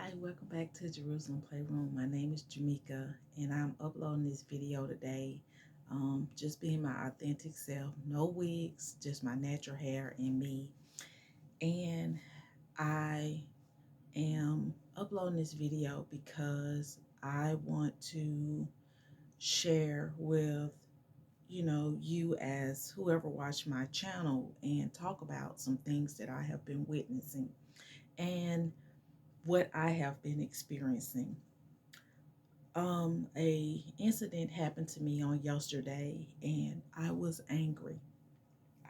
Hi, welcome back to Jerusalem Playroom. My name is Jermeca, and I'm uploading this video today. Just being my authentic self, no wigs, just my natural hair and me. And I am uploading this video because I want to share with you as whoever watched my channel and talk about some things that I have been witnessing and what I have been experiencing. A incident happened to me on yesterday and I was angry.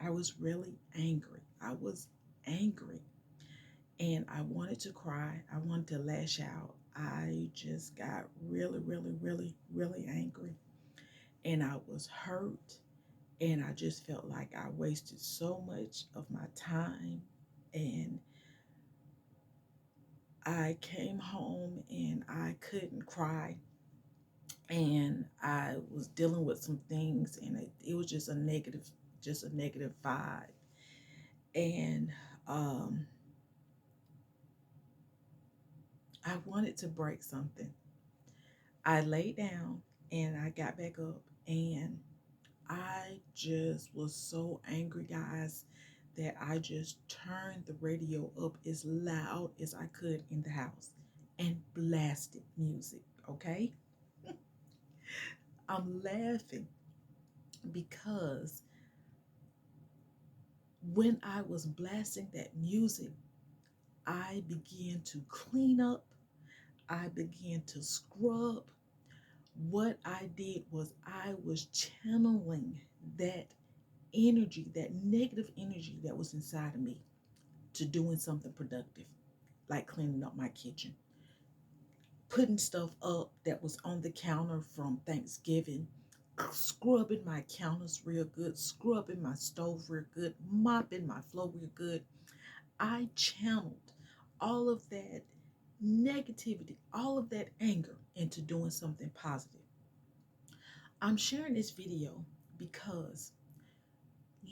I was really angry. I was angry and I wanted to cry. I wanted to lash out. I just got really angry and I was hurt and I just felt like I wasted so much of my time. And I came home and I couldn't cry, and I was dealing with some things, and it was just a negative vibe. And um, I wanted to break something. I lay down and I got back up, and I just was so angry, guys, that I just turned the radio up as loud as I could in the house and blasted music. Okay, I'm laughing because when I was blasting that music, I began to clean up. I began to scrub. What I did was I was channeling that energy, that negative energy that was inside of me, to doing something productive, like cleaning up my kitchen, putting stuff up that was on the counter from Thanksgiving, scrubbing my counters real good, scrubbing my stove real good, mopping my floor real good. I channeled all of that negativity, all of that anger into doing something positive. I'm sharing this video because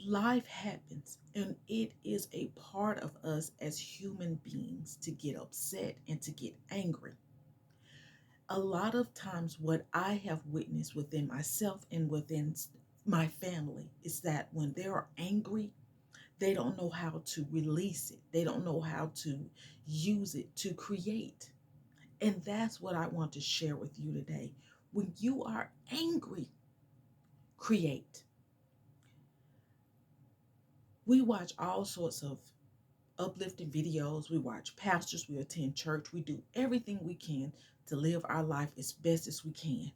life happens and it is a part of us as human beings to get upset and to get angry. A lot of times, what I have witnessed within myself and within my family is that when they are angry, they don't know how to release it. They don't know how to use it to create. And that's what I want to share with you today. When you are angry, create. We watch all sorts of uplifting videos. We watch pastors. We attend church. We do everything we can to live our life as best as we can.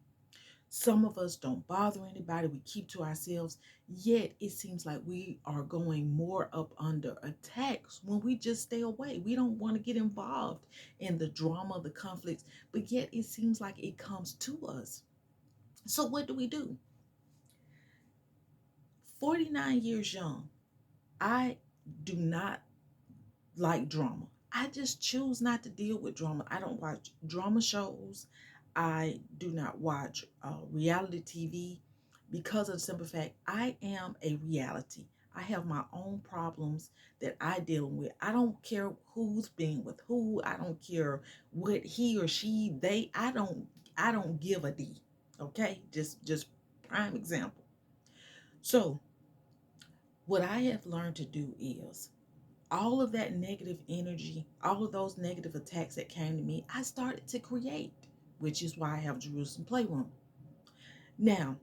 Some of us don't bother anybody. We keep to ourselves. Yet it seems like we are going more up under attacks when we just stay away. We don't want to get involved in the drama, the conflicts, but yet it seems like it comes to us. So what do we do? 49 years young, I do not like drama. I just choose not to deal with drama. I don't watch drama shows. I do not watch reality TV because of the simple fact I am a reality. I have my own problems that I deal with. I don't care who's being with who. I don't care what he or she, they. I don't give a D. Okay? Just prime example. So, what I have learned to do is all of that negative energy, all of those negative attacks that came to me, I started to create, which is why I have Jerusalem Playroom. Now,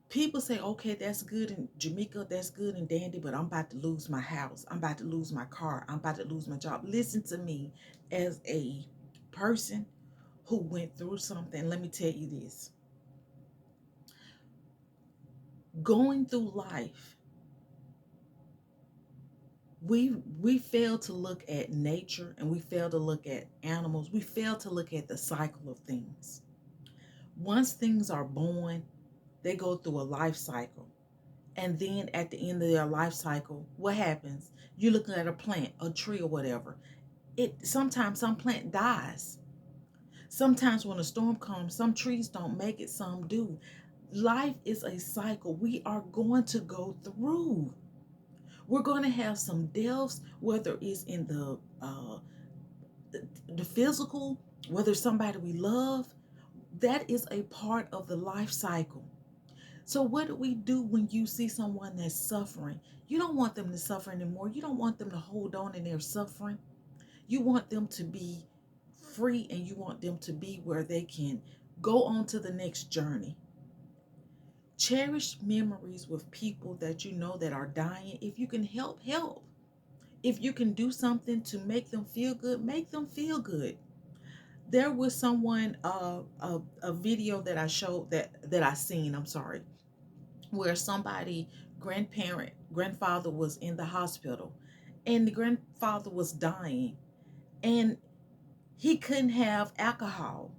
people say, okay, that's good in Jamaica, that's good and dandy, but I'm about to lose my house. I'm about to lose my car. I'm about to lose my job. Listen to me, as a person who went through something, let me tell you this. Going through life, we fail to look at nature, and we fail to look at animals. We fail to look at the cycle of things. Once things are born, they go through a life cycle. And then at the end of their life cycle, what happens? You're looking at a plant, a tree, or whatever. It sometimes some plant dies. Sometimes when a storm comes, some trees don't make it, some do. Life is a cycle. We are going to go through. We're going to have some deaths, whether it's in the the physical, whether it's somebody we love, that is a part of the life cycle. So what do we do when you see someone that's suffering? You don't want them to suffer anymore. You don't want them to hold on in their suffering. You want them to be free, and you want them to be where they can go on to the next journey. Cherish memories with people that you know that are dying. If you can help, help. If you can do something to make them feel good, make them feel good. There was someone, a video that I showed, that I seen, I'm sorry, where somebody, grandfather was in the hospital, and the grandfather was dying, and he couldn't have alcohol.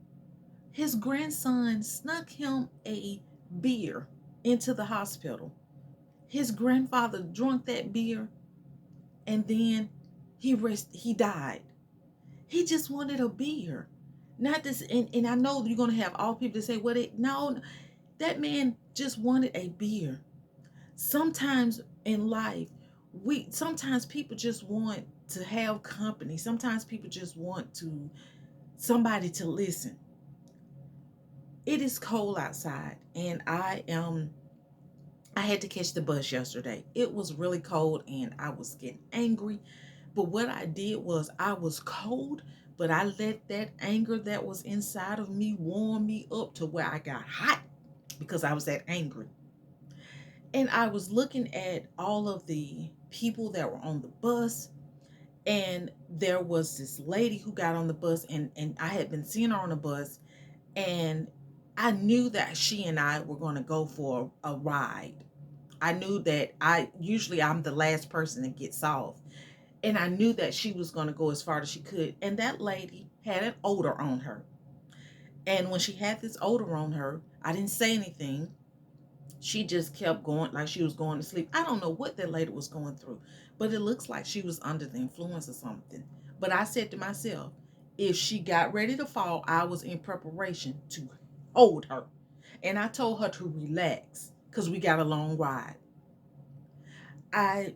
His grandson snuck him a beer into the hospital. His grandfather drank that beer, and then he died. He just wanted a beer. Not this, and I know you're gonna have all people to say, "What it?" No, that man just wanted a beer. Sometimes in life, sometimes people just want to have company. Sometimes people just want somebody to listen. It is cold outside, and I had to catch the bus yesterday. It was really cold, and I was getting angry. But what I did was, I was cold, but I let that anger that was inside of me warm me up to where I got hot because I was that angry. And I was looking at all of the people that were on the bus, and there was this lady who got on the bus, and I had been seeing her on the bus, and I knew that she and I were going to go for a ride. I knew that I'm the last person that gets off. And I knew that she was going to go as far as she could. And that lady had an odor on her. And when she had this odor on her, I didn't say anything. She just kept going like she was going to sleep. I don't know what that lady was going through, but it looks like she was under the influence of something. But I said to myself, if she got ready to fall, I was in preparation to hold her. And I told her to relax because we got a long ride. I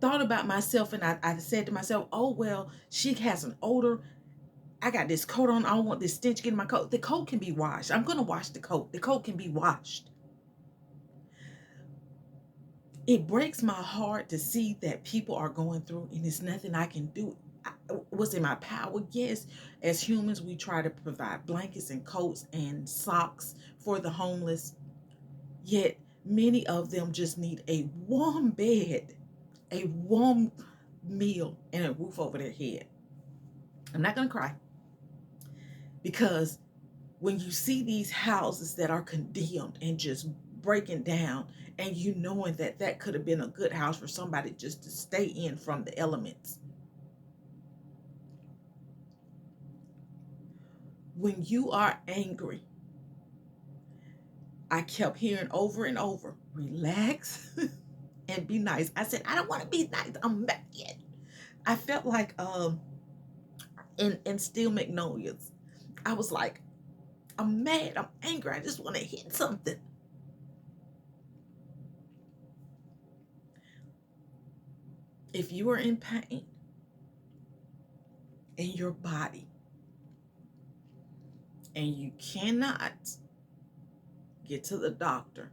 thought about myself, and I said to myself, oh, well, she has an odor. I got this coat on. I don't want this stench getting my coat. The coat can be washed. I'm going to wash the coat. The coat can be washed. It breaks my heart to see that people are going through, and there's nothing I can do. What's in my power? Yes, as humans, we try to provide blankets and coats and socks for the homeless. Yet, many of them just need a warm bed, a warm meal, and a roof over their head. I'm not going to cry, because when you see these houses that are condemned and just breaking down, and you knowing that that could have been a good house for somebody just to stay in from the elements. When you are angry, I kept hearing over and over, relax and be nice. I said, I don't want to be nice. I'm mad. I felt like in Steel Magnolias. I was like, I'm mad, I'm angry, I just want to hit something. If you are in pain in your body and you cannot get to the doctor,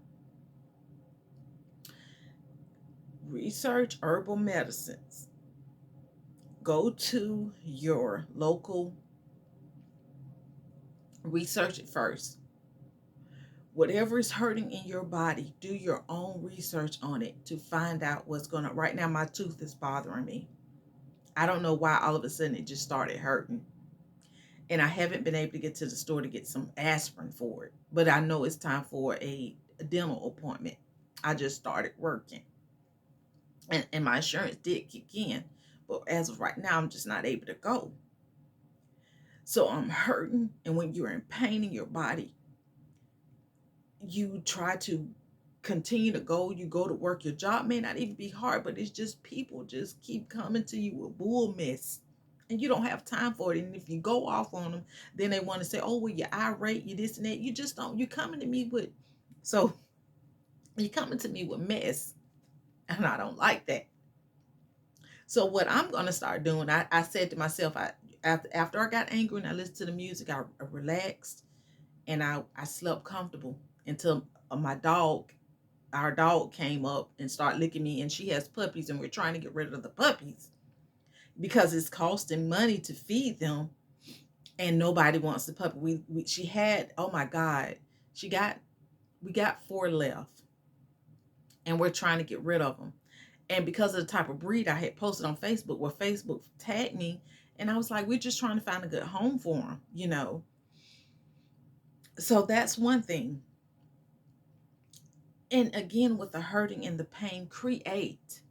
research herbal medicines. Go to your local, research it first. Whatever is hurting in your body, do your own research on it to find out what's going on. Right now, my tooth is bothering me. I don't know why all of a sudden it just started hurting. And I haven't been able to get to the store to get some aspirin for it. But I know it's time for a dental appointment. I just started working. And my insurance did kick in. But as of right now, I'm just not able to go. So I'm hurting. And when you're in pain in your body, you try to continue to go. You go to work. Your job may not even be hard, but it's just people just keep coming to you with bull mess. And you don't have time for it. And if you go off on them, then they want to say, oh, well, you're irate, you this and that. You just don't. You're coming to me with, so you're coming to me with mess. And I don't like that. So what I'm going to start doing, I said to myself, after I got angry and I listened to the music, I relaxed and I slept comfortable until my dog, our dog came up and started licking me, and she has puppies and we're trying to get rid of the puppies because it's costing money to feed them and nobody wants the puppy. She had, oh my God, she got we got four left and we're trying to get rid of them. And because of the type of breed, I had posted on Facebook where Facebook tagged me, and I was like, we're just trying to find a good home for them, you know. So that's one thing. And again, with the hurting and the pain, create.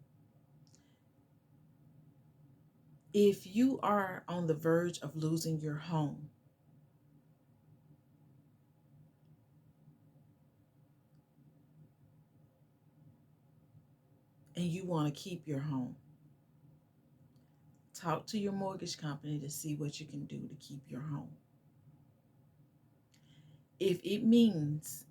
If you are on the verge of losing your home, and you want to keep your home, talk to your mortgage company to see what you can do to keep your home. If it means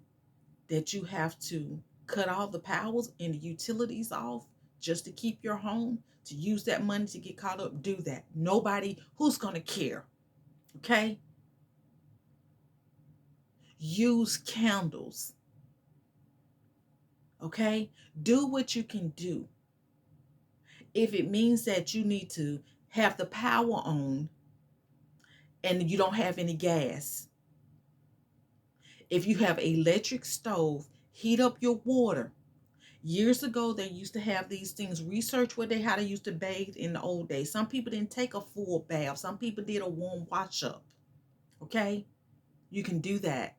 that you have to cut all the powers and the utilities off just to keep your home, to use that money to get caught up, do that. Nobody who's going to care. Okay? Use candles. Okay? Do what you can do. If it means that you need to have the power on and you don't have any gas, if you have an electric stove, heat up your water. Years ago, they used to have these things. Research what how they used to bathe in the old days. Some people didn't take a full bath. Some people did a warm wash up. Okay? You can do that.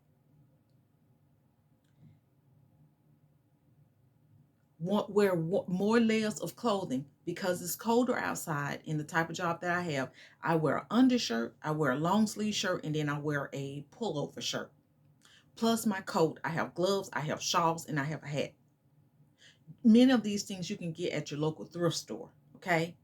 Wear more layers of clothing because it's colder outside. In the type of job that I have, I wear an undershirt, I wear a long sleeve shirt, and then I wear a pullover shirt. Plus my coat, I have gloves, I have shawls, and I have a hat. Many of these things you can get at your local thrift store. Okay?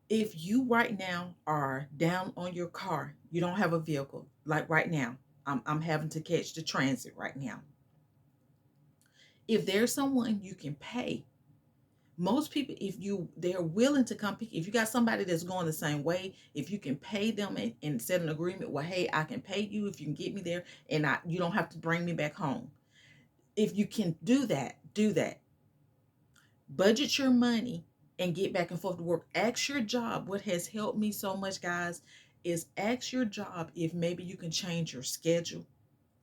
If you right now are down on your car, you don't have a vehicle, like right now, I'm having to catch the transit right now. If there's someone you can pay, most people, they're willing to come pick, if you got somebody that's going the same way, if you can pay them and set an agreement, well, hey, I can pay you if you can get me there, and you don't have to bring me back home. If you can do that, do that. Budget your money and get back and forth to work. Ask your job. What has helped me so much, guys, is ask your job if maybe you can change your schedule.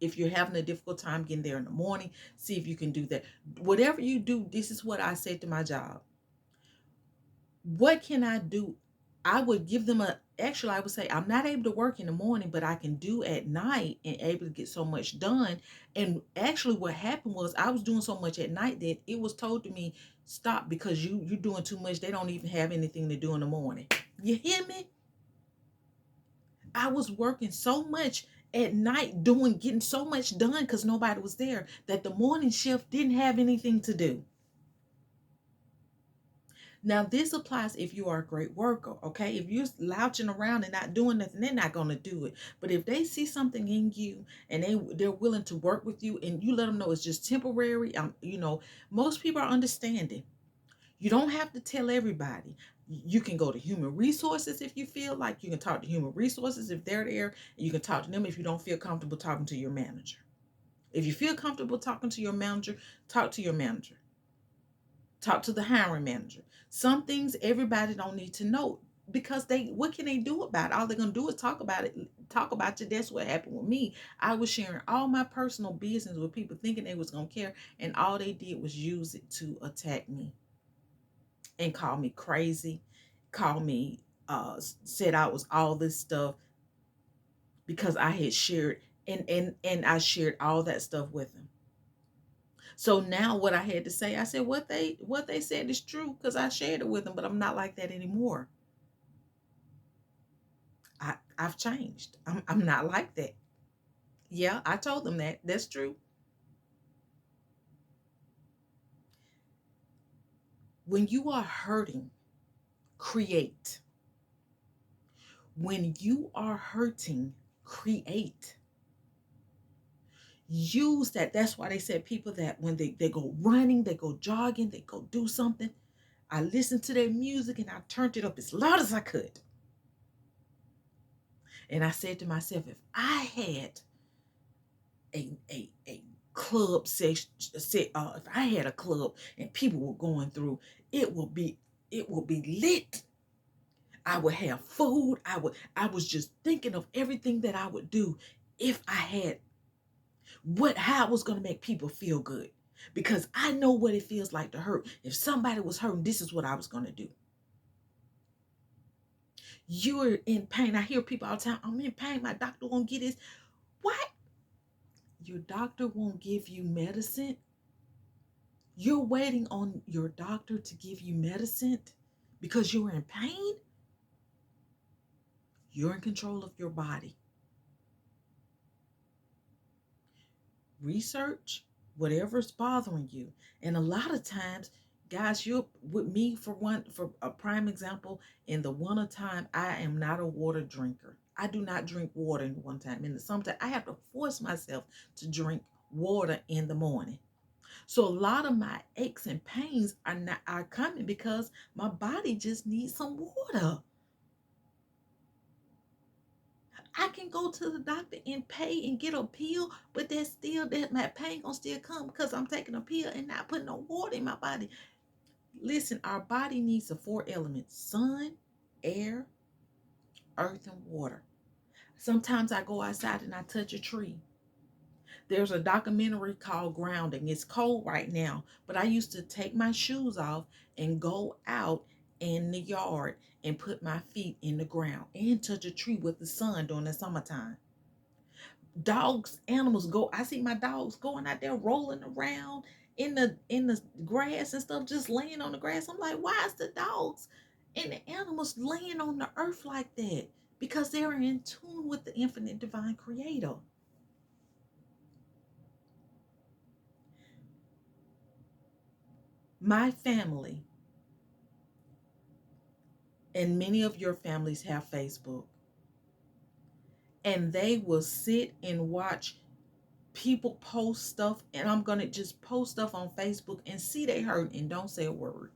If you're having a difficult time getting there in the morning, see if you can do that. Whatever you do, this is what I said to my job. What can I do? I would give them actually, I would say, I'm not able to work in the morning, but I can do at night and able to get so much done. And actually what happened was I was doing so much at night that it was told to me, stop, because you're doing too much. They don't even have anything to do in the morning. You hear me? I was working so much at night getting so much done because nobody was there that the morning shift didn't have anything to do. Now, this applies if you are a great worker, okay? If you're slouching around and not doing nothing, they're not going to do it. But if they see something in you and they're willing to work with you and you let them know it's just temporary, most people are understanding. You don't have to tell everybody. You can go to human resources if you feel like you can talk to human resources if they're there. And you can talk to them if you don't feel comfortable talking to your manager. If you feel comfortable talking to your manager, talk to your manager. Talk to the hiring manager. Some things everybody don't need to know because what can they do about it? All they're gonna do is talk about it, talk about you. That's what happened with me. I was sharing all my personal business with people thinking they was gonna care, and all they did was use it to attack me and call me crazy, call me said I was all this stuff because I had shared and I shared all that stuff with them. So now what I had to say, I said what they said is true because I shared it with them, but I'm not like that anymore. I've changed. I'm not like that. Yeah, I told them that. That's true. When you are hurting, create. When you are hurting, create. Use that. That's why they said people that when they go running, they go jogging, they go do something, I listened to that music and I turned it up as loud as I could. And I said to myself, if I had a club section, if I had a club and people were going through, it will be lit. I would have food. I was just thinking of everything that I would do if I had how I was going to make people feel good. Because I know what it feels like to hurt. If somebody was hurting, this is what I was going to do. You're in pain. I hear people all the time, I'm in pain. My doctor won't get this. What? Your doctor won't give you medicine? You're waiting on your doctor to give you medicine because you're in pain? You're in control of your body. Research whatever's bothering you. And a lot of times, guys, you're with me for a prime example, in the winter time, I am not a water drinker. I do not drink water in the winter time. In the summertime, I have to force myself to drink water in the morning. So a lot of my aches and pains are coming because my body just needs some water. I can go to the doctor and pay and get a pill, but that's still that my pain gonna still come because I'm taking a pill and not putting no water in my body. Listen, our body needs the four elements: sun, air, earth, and water. Sometimes I go outside and I touch a tree. There's a documentary called Grounding. It's cold right now, but I used to take my shoes off and go out in the yard and put my feet in the ground and touch a tree with the sun during the summertime. Dogs, animals go. I see my dogs going out there rolling around in the grass and stuff, just laying on the grass. I'm like, why is the dogs and the animals laying on the earth like that? Because they're in tune with the infinite divine creator. My family and many of your families have Facebook, and they will sit and watch people post stuff, and I'm gonna just post stuff on Facebook and see they hurt and don't say a word.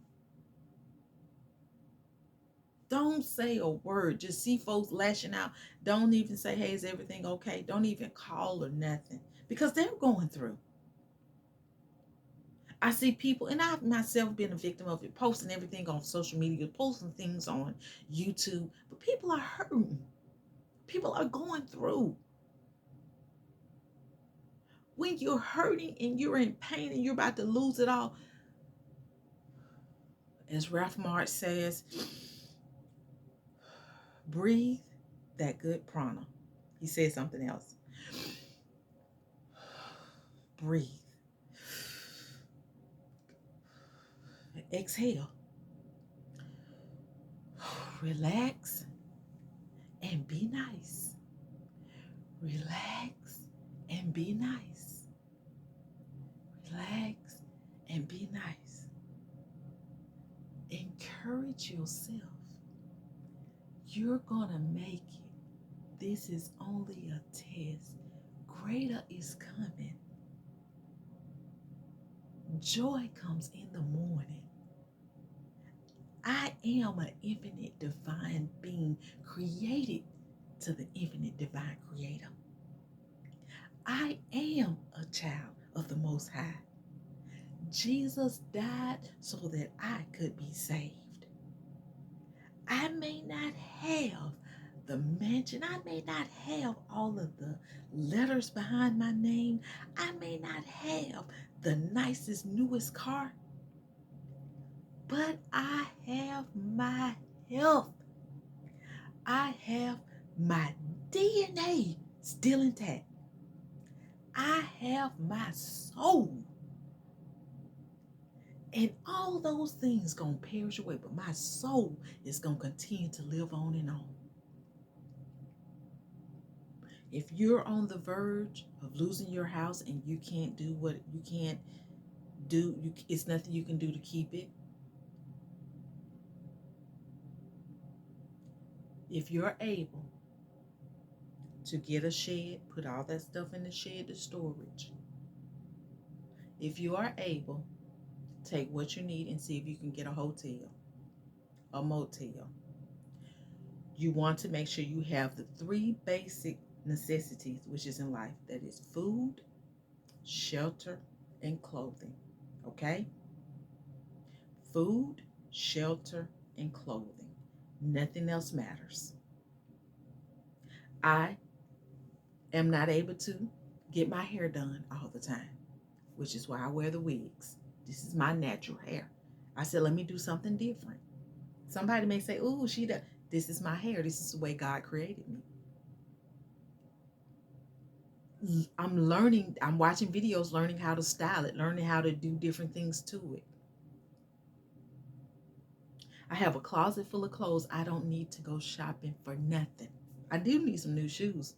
Don't say a word. Just see folks lashing out. Don't even say, hey, is everything okay? Don't even call or nothing because they're going through. I see people, and I've myself been a victim of it, posting everything on social media, posting things on YouTube, but people are hurting. People are going through. When you're hurting and you're in pain and you're about to lose it all, as Ralph March says, breathe that good prana. He said something else. Breathe. Exhale. Relax and be nice. Relax and be nice. Relax and be nice. Encourage yourself. You're gonna make it. This is only a test. Greater is coming. Joy comes in the morning. I am an infinite divine being created to the infinite divine creator. I am a child of the Most High. Jesus died so that I could be saved. I may not have the mansion. I may not have all of the letters behind my name. I may not have the nicest, newest car. But I have my health. I have my DNA still intact. I have my soul. And all those things gonna perish away, but my soul is gonna continue to live on and on. If you're on the verge of losing your house and you can't do what you can't do, it's nothing you can do to keep it. If you're able to get a shed, put all that stuff in the shed to storage. If you are able take what you need and see if you can get a hotel, a motel. You want to make sure you have the three basic necessities, which is in life, that is food, shelter, and clothing. Okay? Food, shelter, and clothing. Nothing else matters. I am not able to get my hair done all the time, which is why I wear the wigs. This is my natural hair. I said, let me do something different. Somebody may say, "Oh, she does." This is my hair. This is the way God created me. I'm learning, I'm watching videos, learning how to style it, learning how to do different things to it. I have a closet full of clothes. I don't need to go shopping for nothing. I do need some new shoes.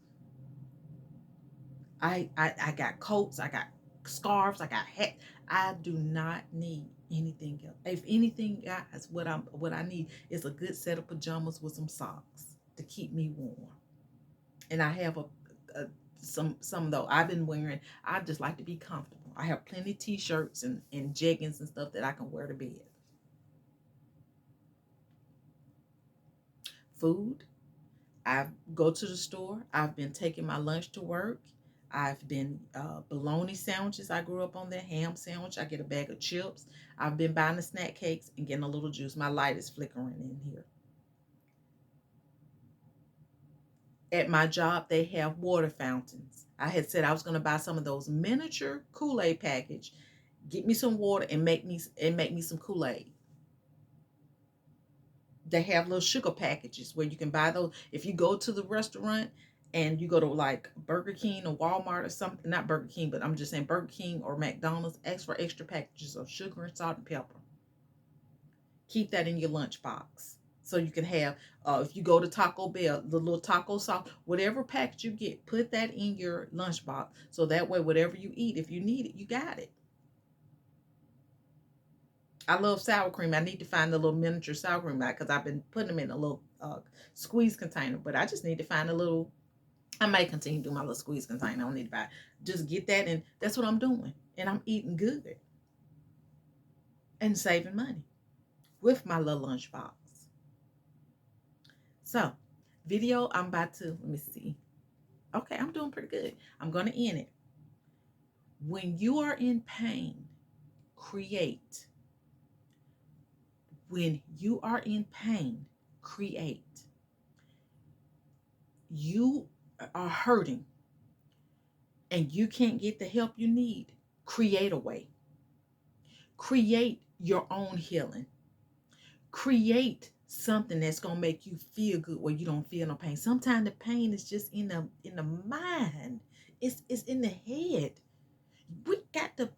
I got coats, I got scarves, I got hats. I do not need anything else. If anything, guys, what I need is a good set of pajamas with some socks to keep me warm. And I have a some though I've been wearing. I just like to be comfortable. I have plenty of t-shirts and jeggings and stuff that I can wear to bed. Food. I go to the store. I've been taking my lunch to work. I've been bologna sandwiches. I grew up on that ham sandwich. I get a bag of chips. I've been buying the snack cakes and getting a little juice. My light is flickering in here. At my job, they have water fountains. I had said I was going to buy some of those miniature Kool-Aid package, get me some water, and make me some Kool-Aid. They have little sugar packages where you can buy those. If you go to the restaurant and you go to like Burger King or Walmart or something, not Burger King, but I'm just saying Burger King or McDonald's, ask for extra packages of sugar and salt and pepper. Keep that in your lunchbox. So you can have, if you go to Taco Bell, the little taco sauce, whatever package you get, put that in your lunchbox. So that way, whatever you eat, if you need it, you got it. I love sour cream. I need to find the little miniature sour cream because I've been putting them in a little squeeze container. But I just need to find a little. I might continue to do my little squeeze container. I don't need to buy. Just get that, and that's what I'm doing. And I'm eating good and saving money with my little lunchbox. So, video. I'm about to. Let me see. Okay, I'm doing pretty good. I'm going to end it. When you are in pain, create. When you are in pain, create. You are hurting and you can't get the help you need, create a way. Create your own healing. Create something that's gonna make you feel good where you don't feel no pain. Sometimes the pain is just in the mind. It's in the head. We got to.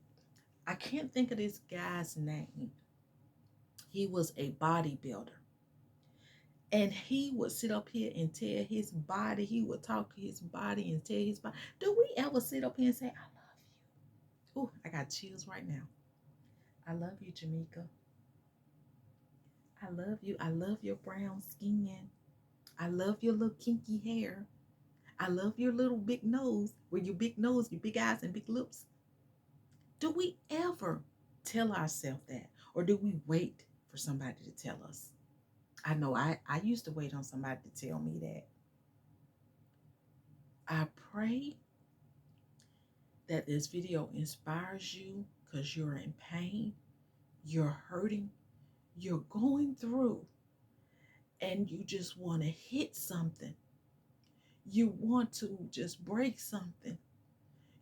I can't think of this guy's name. He was a bodybuilder. And he would sit up here and tell his body, he would talk to his body and tell his body. Do we ever sit up here and say, I love you? Oh, I got chills right now. I love you, Jermeca. I love you. I love your brown skin. I love your little kinky hair. I love your little big nose, with your big nose, your big eyes, and big lips. Do we ever tell ourselves that? Or do we wait for somebody to tell us? I know I used to wait on somebody to tell me that. I pray that this video inspires you because you're in pain, you're hurting, you're going through, and you just want to hit something. You want to just break something.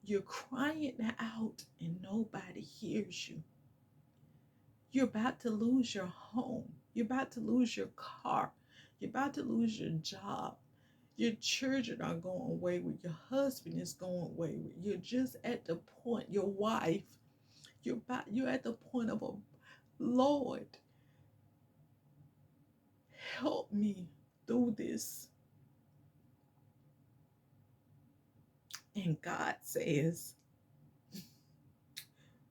You're crying out and nobody hears you. You're about to lose your home. You're about to lose your car. You're about to lose your job. Your children are going wayward. Your husband is going wayward. You're just at the point, your wife, you're at the point of a Lord, help me through this. And God says,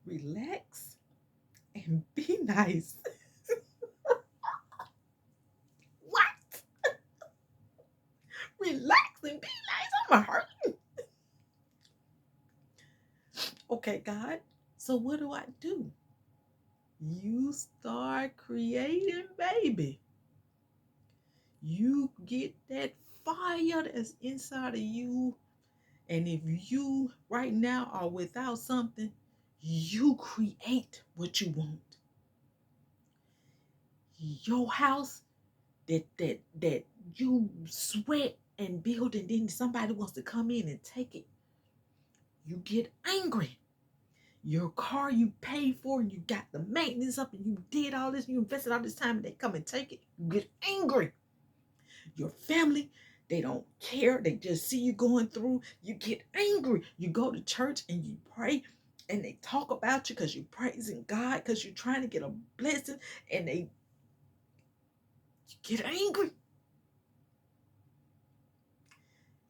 relax and be nice. What? Relax and be nice? I'm hurting. Okay, God. So what do I do? You start creating, baby. You get that fire that's inside of you. And if you right now are without something, you create what you want. Your house that you sweat and build, and then somebody wants to come in and take it. You get angry. Your car you paid for and you got the maintenance up and you did all this, you invested all this time, and they come and take it. You get angry. Your family, they don't care. They just see you going through. You get angry. You go to church and you pray and they talk about you because you're praising God, because you're trying to get a blessing, and you get angry.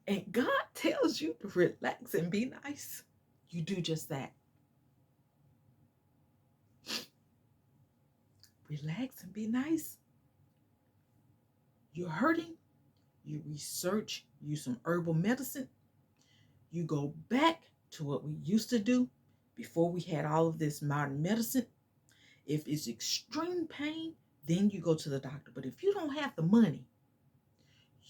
And God tells you to relax and be nice. You do just that. Relax and be nice. You're hurting. You research, use some herbal medicine. You go back to what we used to do before we had all of this modern medicine. If it's extreme pain, then you go to the doctor. But if you don't have the money,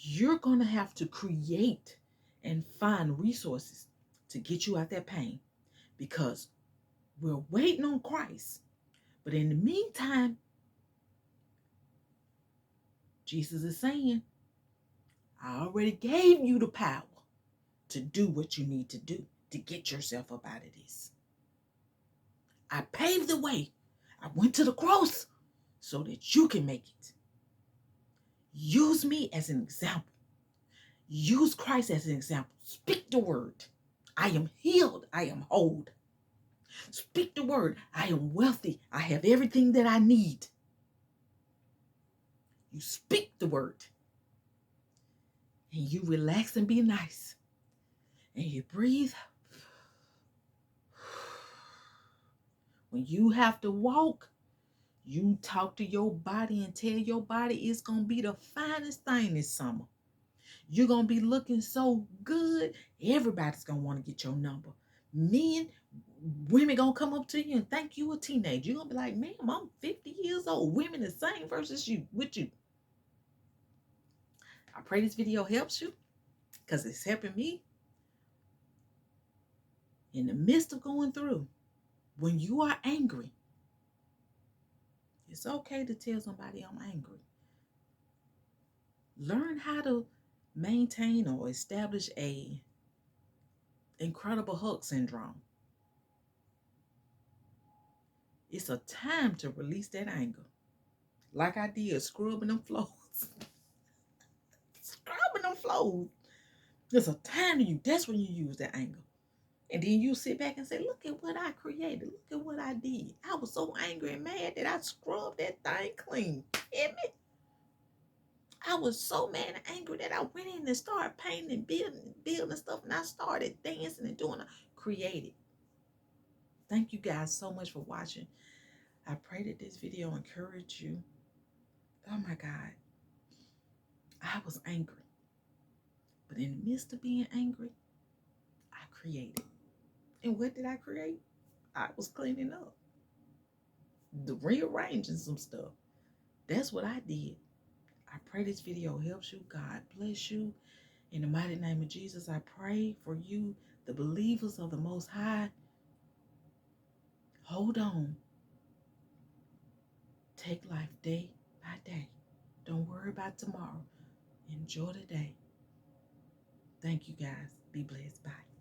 you're going to have to create and find resources to get you out that pain, because we're waiting on Christ. But in the meantime, Jesus is saying, I already gave you the power to do what you need to do to get yourself up out of this. I paved the way. I went to the cross so that you can make it. Use me as an example. Use Christ as an example. Speak the word. I am healed. I am whole. Speak the word. I am wealthy. I have everything that I need. You speak the word. And you relax and be nice. And you breathe. When you have to walk, you talk to your body and tell your body it's going to be the finest thing this summer. You're going to be looking so good. Everybody's going to want to get your number. Men, women going to come up to you and think you a teenager. You're going to be like, ma'am, I'm 50 years old. Women the same versus you, with you. I pray this video helps you, because it's helping me. In the midst of going through, when you are angry, it's okay to tell somebody I'm angry. Learn how to maintain or establish a incredible hug syndrome. It's a time to release that anger. Like I did, scrubbing them floors. Scrubbing them floors. There's a time to you. That's when you use that anger. And then you sit back and say, look at what I created. Look at what I did. I was so angry and mad that I scrubbed that thing clean. Hear me? I was so mad and angry that I went in and started painting and building stuff, and I started dancing and doing it. Created. Thank you guys so much for watching. I pray that this video encouraged you. Oh my God. I was angry. But in the midst of being angry, I created. And what did I create? I was cleaning up. Rearranging some stuff. That's what I did. I pray this video helps you. God bless you. In the mighty name of Jesus, I pray for you, the believers of the Most High. Hold on. Take life day by day. Don't worry about tomorrow. Enjoy the day. Thank you guys. Be blessed. Bye.